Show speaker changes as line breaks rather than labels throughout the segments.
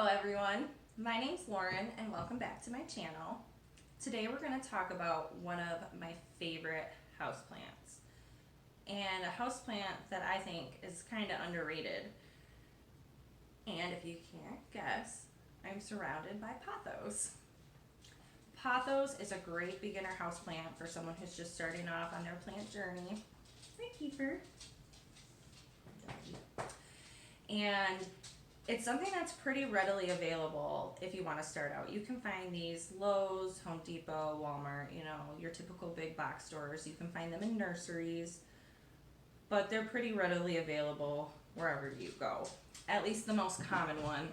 Hello everyone, my name's Lauren and welcome back to my channel. Today we're going to talk about one of my favorite houseplants, and a houseplant that I think is kind of underrated. And if you can't guess, I'm surrounded by pothos. Pothos is a great beginner houseplant for someone who's just starting off on their plant journey. Hi Kiefer. And it's something that's pretty readily available if you want to start out. You can find these Lowe's, Home Depot, Walmart, your typical big box stores. You can find them in nurseries, but they're pretty readily available wherever you go. At least the most common one,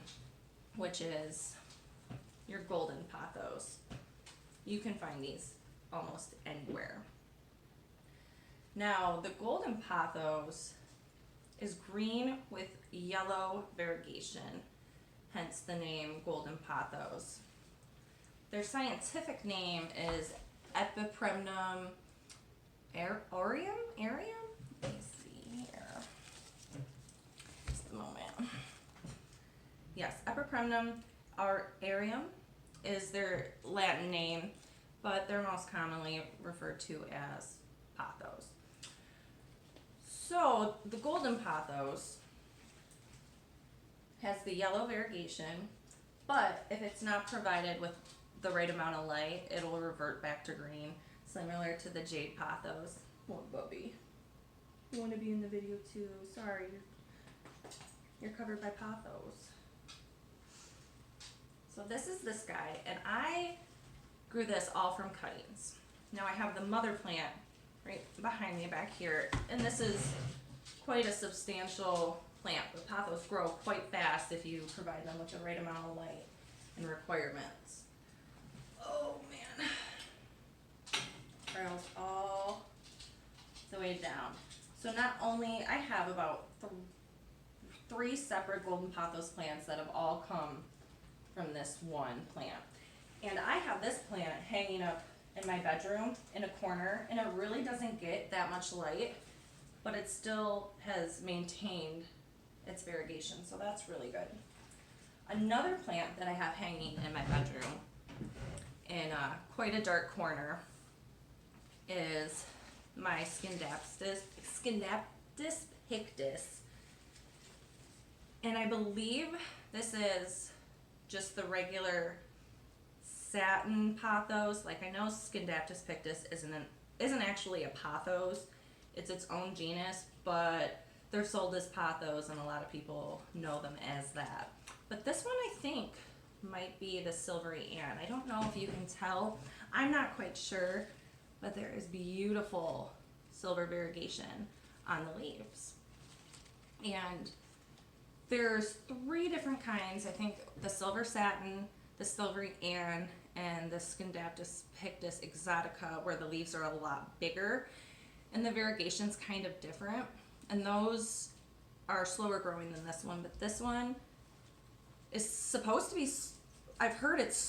which is your golden pothos. You can find these almost anywhere. Now, the golden pothos is green with yellow variegation, hence the name golden pothos. Their scientific name is Epipremnum aureum? Let me see here. Just a moment. Yes, Epipremnum aureum is their Latin name, but they're most commonly referred to as pothos. So the golden pothos has the yellow variegation, but if it's not provided with the right amount of light, it'll revert back to green, similar to the jade pothos. Oh, Bubby, you want to be in the video too? Sorry, you're covered by pothos. So this is this guy, and I grew this all from cuttings. Now I have the mother plant right behind me back here, and this is quite a substantial plant. The pothos grow quite fast if you provide them with the right amount of light and requirements. Oh man, trails all the way down. So not only I have about three separate golden pothos plants that have all come from this one plant, and I have this plant hanging up in my bedroom in a corner, and it really doesn't get that much light, but it still has maintained its variegation, so that's really good. Another plant that I have hanging in my bedroom in quite a dark corner is my Scindaptus pictus, and I believe this is just the regular Satin Pothos. Like, I know Scindaptus pictus isn't actually a pothos, it's its own genus, but they're sold as pothos and a lot of people know them as that. But this one I think might be the Silvery Ann. I don't know if you can tell, I'm not quite sure, but there is beautiful silver variegation on the leaves. And there's three different kinds. I think the Silver Satin, the Silvery Ann, and the Scindaptus pictus exotica, where the leaves are a lot bigger and the variegation's kind of different, and those are slower growing than this one. But this one is supposed to be, I've heard it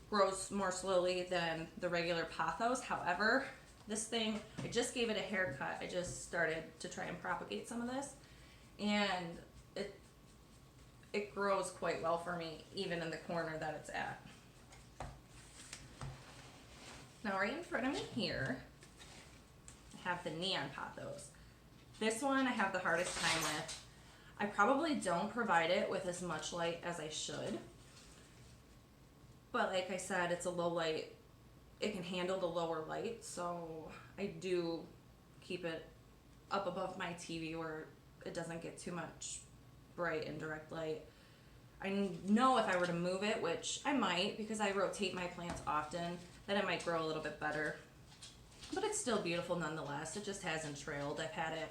grows more slowly than the regular pothos. However, this thing, I just gave it a haircut. I just started to try and propagate some of this, and it grows quite well for me, even in the corner that it's at. Now right in front of me here, I have the neon pothos. This one I have the hardest time with. I probably don't provide it with as much light as I should, but like I said, it's a low light, it can handle the lower light, so I do keep it up above my TV where it doesn't get too much bright and direct light. I know if I were to move it, which I might because I rotate my plants often, that it might grow a little bit better. But it's still beautiful nonetheless. It just hasn't trailed. I've had it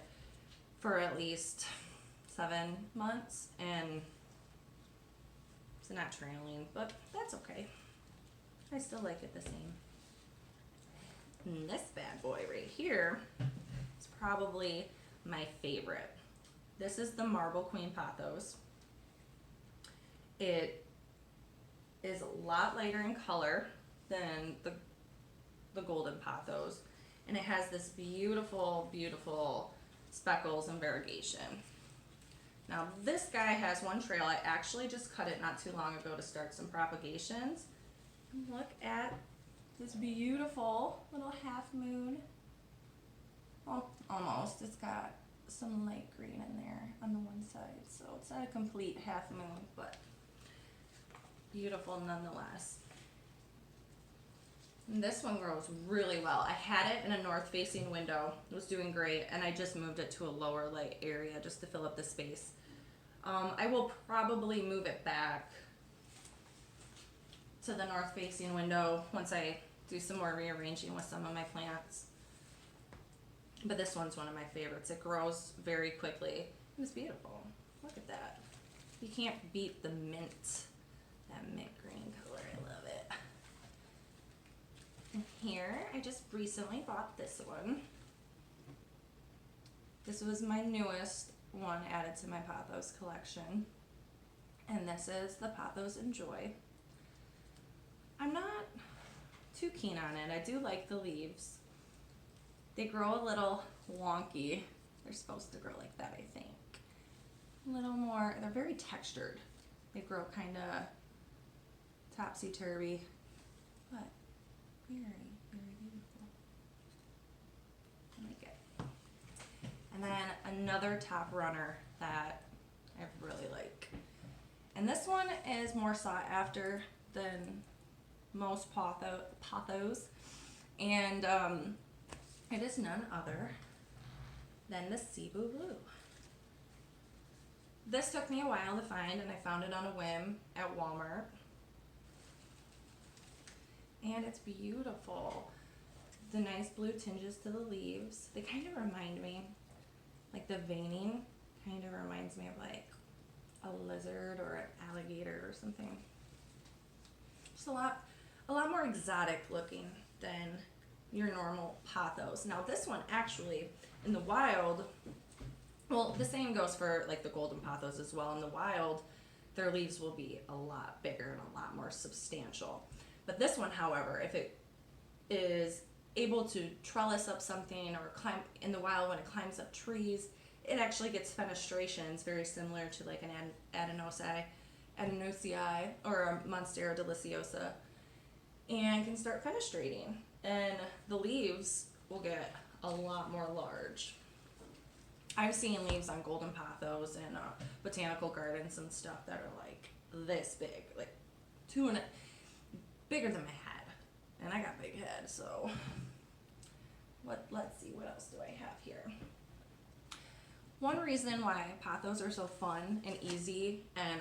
for at least 7 months and it's not trailing, but that's okay. I still like it the same. And this bad boy right here is probably my favorite. This is the Marble Queen Pothos. It is a lot lighter in color than the golden pothos, and it has this beautiful, beautiful speckles and variegation. Now this guy has one trail. I actually just cut it not too long ago to start some propagations. And look at this beautiful little half moon. Well, almost. It's got some light green in there on the one side, so it's not a complete half moon, but beautiful nonetheless. And this one grows really well. I had it in a north-facing window. It was doing great, and I just moved it to a lower light area just to fill up the space. I will probably move it back to the north-facing window once I do some more rearranging with some of my plants. But this one's one of my favorites. It grows very quickly. It's beautiful. Look at that. You can't beat the mint. That mint green color. I love it. And here, I just recently bought this one. This was my newest one added to my Pothos collection. And this is the Pothos Joy. I'm not too keen on it. I do like the leaves. They grow a little wonky. They're supposed to grow like that, I think. A little more, they're very textured. They grow kind of topsy-turvy, but very, very beautiful. I like it. And then another top runner that I really like. And this one is more sought after than most pothos. And it is none other than the Cebu Blue. This took me a while to find, and I found it on a whim at Walmart. And it's beautiful. The nice blue tinges to the leaves. They kind of remind me, like the veining kind of reminds me of like a lizard or an alligator or something. Just a lot more exotic looking than your normal pothos. Now this one actually, in the wild, well, the same goes for like the golden pothos as well. In the wild, their leaves will be a lot bigger and a lot more substantial. But this one, however, if it is able to trellis up something or climb in the wild when it climbs up trees, it actually gets fenestrations very similar to like an adenosii or a Monstera deliciosa, and can start fenestrating. And the leaves will get a lot more large. I've seen leaves on golden pothos and botanical gardens and stuff that are like this big, like bigger than my head. And I got a big head, so let's see, what else do I have here? One reason why pothos are so fun and easy and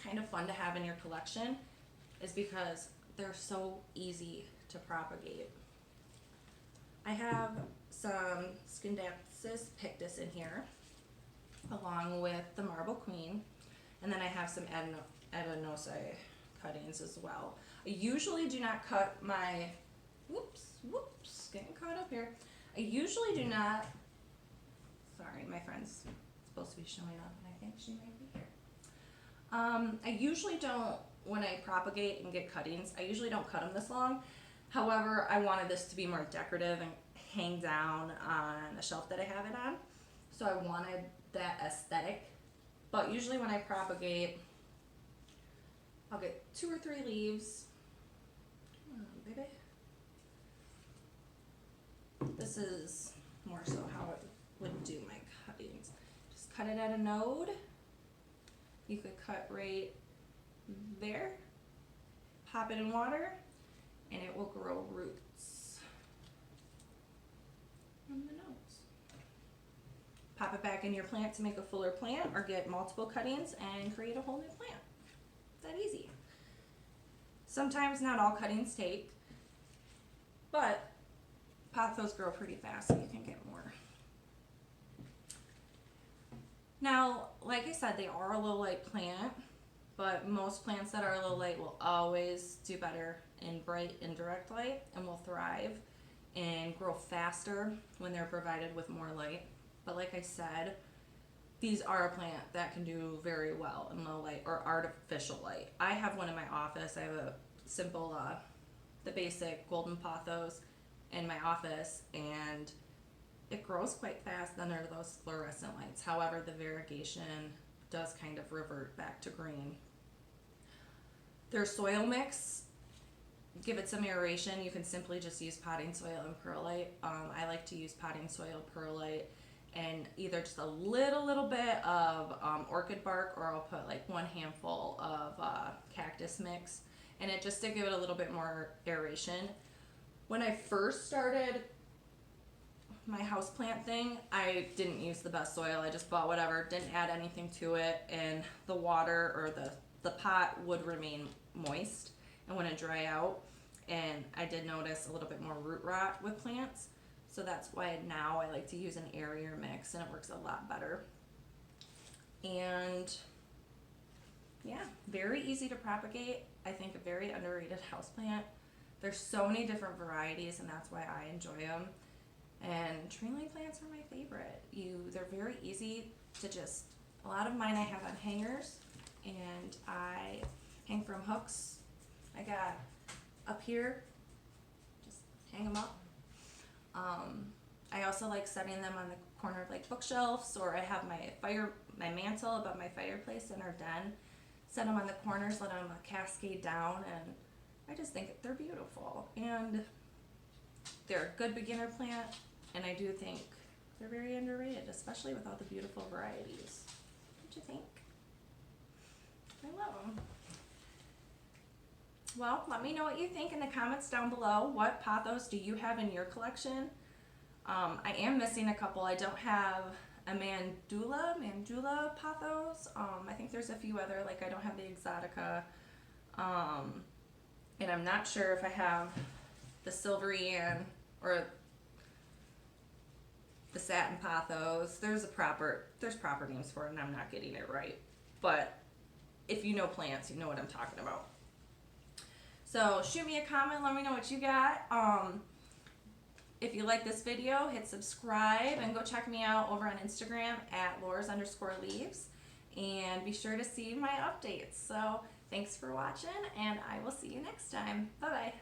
kind of fun to have in your collection is because they're so easy to propagate. I have some Scindapsus pictus in here, along with the Marble Queen, and then I have some adenosii cuttings as well. I usually do not cut my, whoops, getting caught up here. I usually do not, sorry, my friend's supposed to be showing up, and I think she might be here. I usually don't, when I propagate and get cuttings, I usually don't cut them this long. However, I wanted this to be more decorative and hang down on a shelf that I have it on. So I wanted that aesthetic. But usually when I propagate, I'll get 2 or 3 leaves. Come on, baby. This is more so how I would do my cuttings. Just cut it at a node. You could cut right there, pop it in water, and it will grow roots on the nodes. Pop it back in your plant to make a fuller plant, or get multiple cuttings and create a whole new plant. It's that easy. Sometimes not all cuttings take, but pothos grow pretty fast, so you can get more. Now, like I said, they are a low light plant, but most plants that are low light will always do better in bright indirect light and will thrive and grow faster when they're provided with more light. But like I said, these are a plant that can do very well in low light or artificial light. I have one in my office. I have a simple, the basic golden pothos in my office, and it grows quite fast under those fluorescent lights. However, the variegation does kind of revert back to green. Their soil mix, give it some aeration. You can simply just use potting soil and perlite. I like to use potting soil, perlite, and either just a little bit of orchid bark, or I'll put like 1 handful of cactus mix, and it just to give it a little bit more aeration. When I first started my houseplant thing, I didn't use the best soil. I just bought whatever, didn't add anything to it, and the water or the pot would remain moist and wouldn't dry out. And I did notice a little bit more root rot with plants. So that's why now I like to use an airier mix, and it works a lot better. And yeah, very easy to propagate. I think a very underrated houseplant. There's so many different varieties, and that's why I enjoy them. And tree-line plants are my favorite. They're very easy to just, a lot of mine I have on hangers, and I hang from hooks. I got up here, just hang them up. I also like setting them on the corner of like bookshelves, or I have my mantle above my fireplace in our den. Set them on the corners, let them cascade down, and I just think they're beautiful. And they're a good beginner plant, and I do think they're very underrated, especially with all the beautiful varieties. What do you think? I love them. Well, let me know what you think in the comments down below. What pothos do you have in your collection? I am missing a couple. I don't have a Mandula pothos. I think there's a few other, like I don't have the Exotica. And I'm not sure if I have the Silvery Ann or the Satin Pothos. There's proper names for it, and I'm not getting it right. But if you know plants, you know what I'm talking about. So shoot me a comment, let me know what you got. If you like this video, hit subscribe, and go check me out over on Instagram at Laura's_leaves, and be sure to see my updates. So thanks for watching, and I will see you next time. Bye bye.